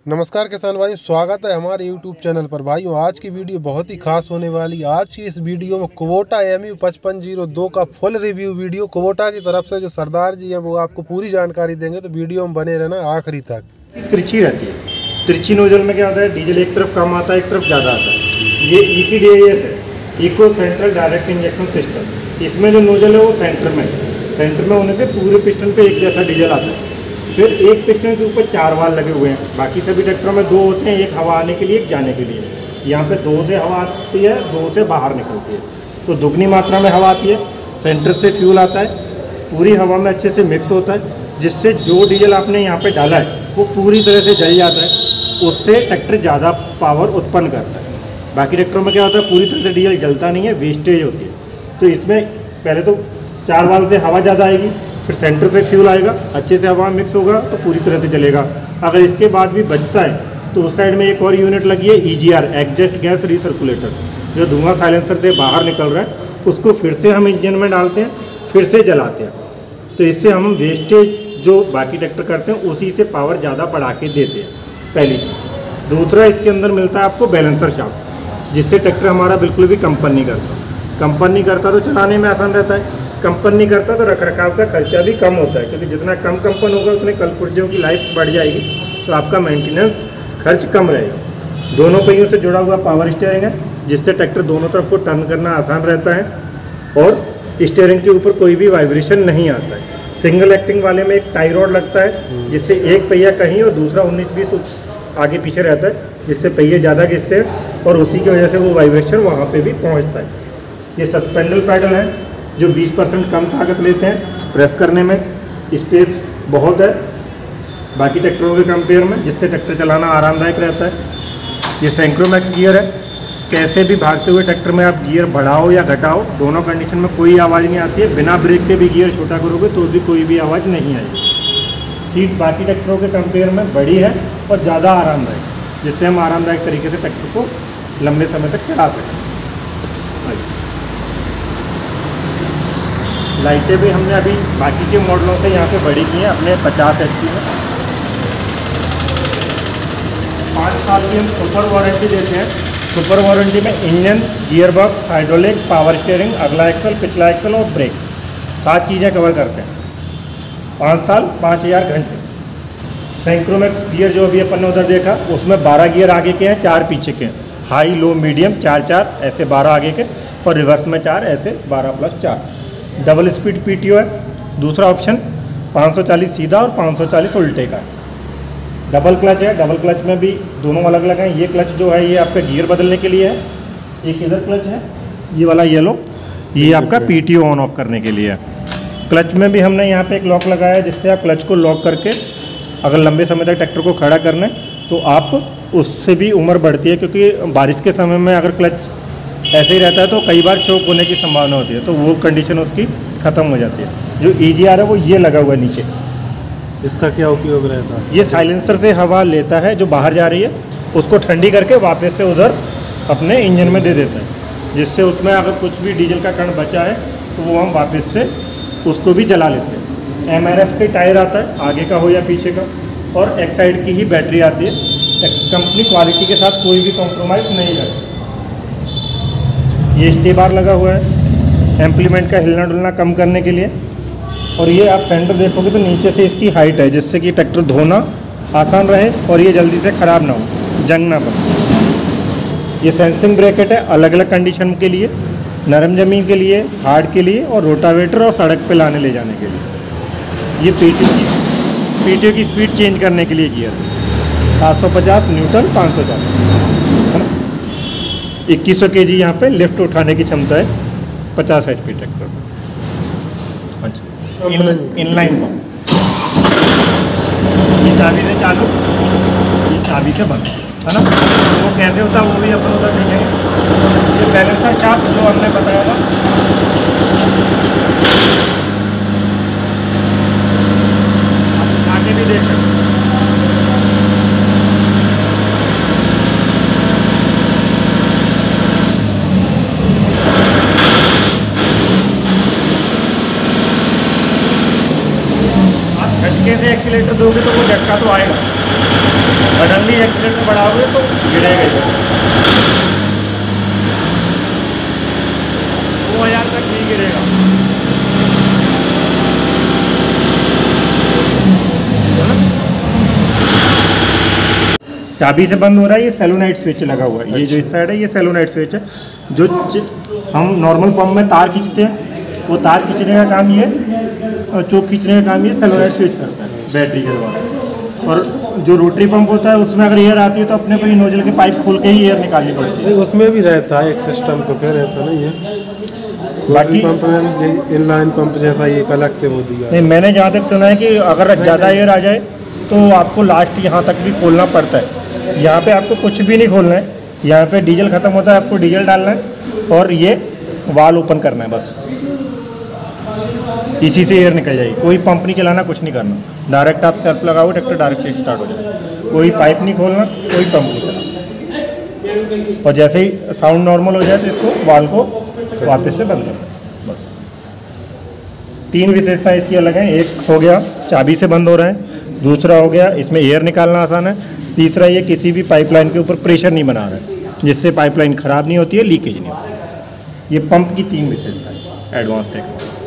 नमस्कार किसान भाई, स्वागत है हमारे YouTube चैनल पर। भाइयों, आज की वीडियो बहुत ही खास होने वाली। आज की इस वीडियो में कुबोटा MU 5502 का फुल रिव्यू वीडियो कुबोटा की तरफ से जो सरदार जी हैं वो आपको पूरी जानकारी देंगे, तो वीडियो में बने रहना आखिरी तक। तिरछी रहती है। तिरछी नोजल में क्या होता है, डीजल एक तरफ कम आता है, एक तरफ ज़्यादा आता है। ये ECDIS है, eco central direct injection system. इसमें जो नोजल है वो सेंटर में होने से पूरे पिस्टन पे एक जैसा डीजल आता है। फिर एक पिस्टन के ऊपर 4 वाल्व लगे हुए हैं। बाकी सभी ट्रैक्टरों में 2 होते हैं, एक हवा आने के लिए, एक जाने के लिए। यहाँ पे 2 से हवा आती है, 2 से बाहर निकलती है, तो दुगनी मात्रा में हवा आती है। सेंटर से फ्यूल आता है, पूरी हवा में अच्छे से मिक्स होता है, जिससे जो डीजल आपने यहाँ पे डाला है वो पूरी तरह से जल जाता है। उससे ट्रैक्टर ज़्यादा पावर उत्पन्न करता है। बाकी ट्रैक्टरों में क्या होता है, पूरी तरह से डीजल जलता नहीं है, वेस्टेज होती है। तो इसमें पहले तो 4 वाल्व से हवा ज़्यादा आएगी, फिर सेंटर पे फ्यूल आएगा, अच्छे से हवा मिक्स होगा तो पूरी तरह से जलेगा। अगर इसके बाद भी बचता है तो उस साइड में एक और यूनिट लगी है, EGR एग्जस्ट गैस रिसर्कुलेटर, जो धुआं साइलेंसर से बाहर निकल रहा है उसको फिर से हम इंजन में डालते हैं, फिर से जलाते हैं। तो इससे हम वेस्टेज जो बाकी ट्रैक्टर करते हैं उसी से पावर ज़्यादा बढ़ा के देते हैं, पहली। दूसरा, इसके अंदर मिलता है आपको बैलेंसर शाफ्ट, जिससे ट्रैक्टर हमारा बिल्कुल भी कंपन नहीं करता। कंपन नहीं करता तो चलाने में आसान रहता है, कंपन नहीं करता तो रखरखाव का खर्चा भी कम होता है, क्योंकि जितना कम कंपन होगा उतने कल पुर्जों की लाइफ बढ़ जाएगी, तो आपका मेंटेनेंस खर्च कम रहेगा। दोनों पहियों से जुड़ा हुआ पावर स्टीयरिंग है, जिससे ट्रैक्टर दोनों तरफ को टर्न करना आसान रहता है, और स्टीयरिंग के ऊपर कोई भी वाइब्रेशन नहीं आता है। सिंगल एक्टिंग वाले में एक टाई रॉड लगता है, जिससे एक पहिया कहीं और दूसरा 19-20 आगे पीछे रहता है, जिससे पहिए ज़्यादा घिसते हैं और उसी की वजह से वो वाइब्रेशन वहाँ पे भी पहुँचता है। ये सस्पेंडल पैडल है जो 20% कम ताकत लेते हैं, प्रेस करने में स्पेस बहुत है बाकी ट्रैक्टरों के कंपेयर में, जिससे ट्रैक्टर चलाना आरामदायक रहता है। ये सेंक्रोमैक्स गियर है, कैसे भी भागते हुए ट्रैक्टर में आप गियर बढ़ाओ या घटाओ, दोनों कंडीशन में कोई आवाज़ नहीं आती है। बिना ब्रेक के भी गियर छोटा करोगे तो भी कोई भी आवाज़ नहीं आएगी। सीट बाकी ट्रैक्टरों के कंपेयर में बड़ी है और ज़्यादा आरामदायक, जिससे हम आरामदायक तरीके से ट्रैक्टर को लंबे समय तक चला सकें। लाइटें भी हमने अभी बाकी के मॉडलों से यहाँ पे बड़ी की हैं, अपने 50 HP में। 5 साल की हम सुपर वारंटी देते हैं। सुपर वारंटी में engine, gear box, hydraulic, power steering, अगला एक्सल, पिछला एक्सल और ब्रेक, 7 चीज़ें कवर करते हैं। 5 साल 5000 घंटे। सेंक्रोमैक्स गियर जो अभी अपन ने उधर देखा, उसमें 12 गियर आगे के हैं, 4 पीछे के हैं। हाई, लो, मीडियम 4-4 ऐसे 12 आगे के, और रिवर्स में 4 ऐसे 12+4। डबल स्पीड PTO है। दूसरा ऑप्शन 540 सीधा और 540 उल्टे का। डबल क्लच है, डबल क्लच में भी दोनों अलग अलग हैं। ये क्लच जो है ये आपका गियर बदलने के लिए है, एक इधर क्लच है ये वाला येलो, ये आपका PTO ऑन ऑफ करने के लिए है। क्लच में भी हमने यहाँ पे एक लॉक लगाया है, जिससे आप क्लच को लॉक करके अगर लंबे समय तक ट्रैक्टर को खड़ा करना है तो आप उससे भी उम्र बढ़ती है, क्योंकि बारिश के समय में अगर क्लच ऐसे ही रहता है तो कई बार चोक होने की संभावना होती है, तो वो कंडीशन उसकी ख़त्म हो जाती है। जो EGR है वो ये लगा हुआ है नीचे। इसका क्या उपयोग रहता है? ये साइलेंसर से हवा लेता है जो बाहर जा रही है, उसको ठंडी करके वापस से उधर अपने इंजन में दे देता है, जिससे उसमें अगर कुछ भी डीजल का कण बचा है तो वो हम वापस से उसको भी जला लेते हैं। MRF के टायर आता है, आगे का हो या पीछे का, और एक साइड की ही बैटरी आती है। कंपनी क्वालिटी के साथ कोई भी कॉम्प्रोमाइज़ नहीं करती। ये स्टे बार लगा हुआ है एम्प्लीमेंट का हिलना डुलना कम करने के लिए। और ये आप फेंडर देखोगे तो नीचे से इसकी हाइट है, जिससे कि ट्रैक्टर धोना आसान रहे और ये जल्दी से ख़राब ना हो, जंग ना पड़े। ये सेंसिंग ब्रैकेट है, अलग अलग कंडीशन के लिए, नरम ज़मीन के लिए, हार्ड के लिए, और रोटावेटर और सड़क पे लाने ले जाने के लिए। ये PTO की स्पीड चेंज करने के लिए गियर, 750 न्यूटन, 540 है ना। 2100 kg यहाँ पे लिफ्ट उठाने की क्षमता है 50 HP ट्रैक्टर में। अच्छा, इनलाइन पंप, ये चाबी से चालू, ये चाबी से बंद, है ना। वो कैसे होता है वो भी अपन उधर देखेंगे। ये बैलेंसर शाफ्ट जो हमने बताया था, आगे भी देख सकते हैं। झटके से एक्सीलेटर दोगे तो वो झटका तो आएगा, सडनली एक्सीलेटर बढ़ाओगे तो गिरेगा ही। 2000 तक नहीं गिरेगा। चाबी से बंद हो रहा है। ये सेलोनाइट स्विच लगा हुआ है। ये जो इस साइड है ये सेलोनाइट स्विच है। जो हम नॉर्मल पंप में तार खींचते हैं वो तार खींचने का काम ये, और चोक खींचने का काम ये सेलोनाइट स्विच करता है बैटरी के द्वारा। और जो रोटरी पंप होता है उसमें अगर एयर आती है तो अपने को ही नोजल के पाइप खोल के ही एयर निकालनी पड़ती है। नहीं, उसमें भी रहता है एक सिस्टम, तो फिर ऐसा नहीं है। बाकी पंप में इनलाइन पंप जैसा ये अलग से वो दिया। नहीं, मैंने जहाँ तक सुना है कि अगर ज़्यादा एयर आ जाए तो आपको लास्ट यहाँ तक भी खोलना पड़ता है। यहाँ पे आपको कुछ भी नहीं खोलना है। यहाँ पे डीजल ख़त्म होता है, आपको डीजल डालना है और ये वाल ओपन करना है बस। इसी से एयर निकल जाएगी। कोई पंप नहीं चलाना, कुछ नहीं करना। डायरेक्ट आप सेल्फ लगाओ, ट्रैक्टर डायरेक्ट से स्टार्ट हो जाएगा। कोई पाइप नहीं खोलना, कोई पंप नहीं चलाना। और जैसे ही साउंड नॉर्मल हो जाए तो इसको वाल को वापस से बंद करना बस। 3 विशेषताएं इसकी अलग हैं। एक हो गया चाबी से बंद हो रहा है, दूसरा हो गया इसमें एयर निकालना आसान है, तीसरा ये किसी भी पाइपलाइन के ऊपर प्रेशर नहीं बना रहा है जिससे पाइपलाइन ख़राब नहीं होती है, लीकेज नहीं होती है। ये पंप की 3 विशेषताएं एडवांस टेक्नोलॉजी।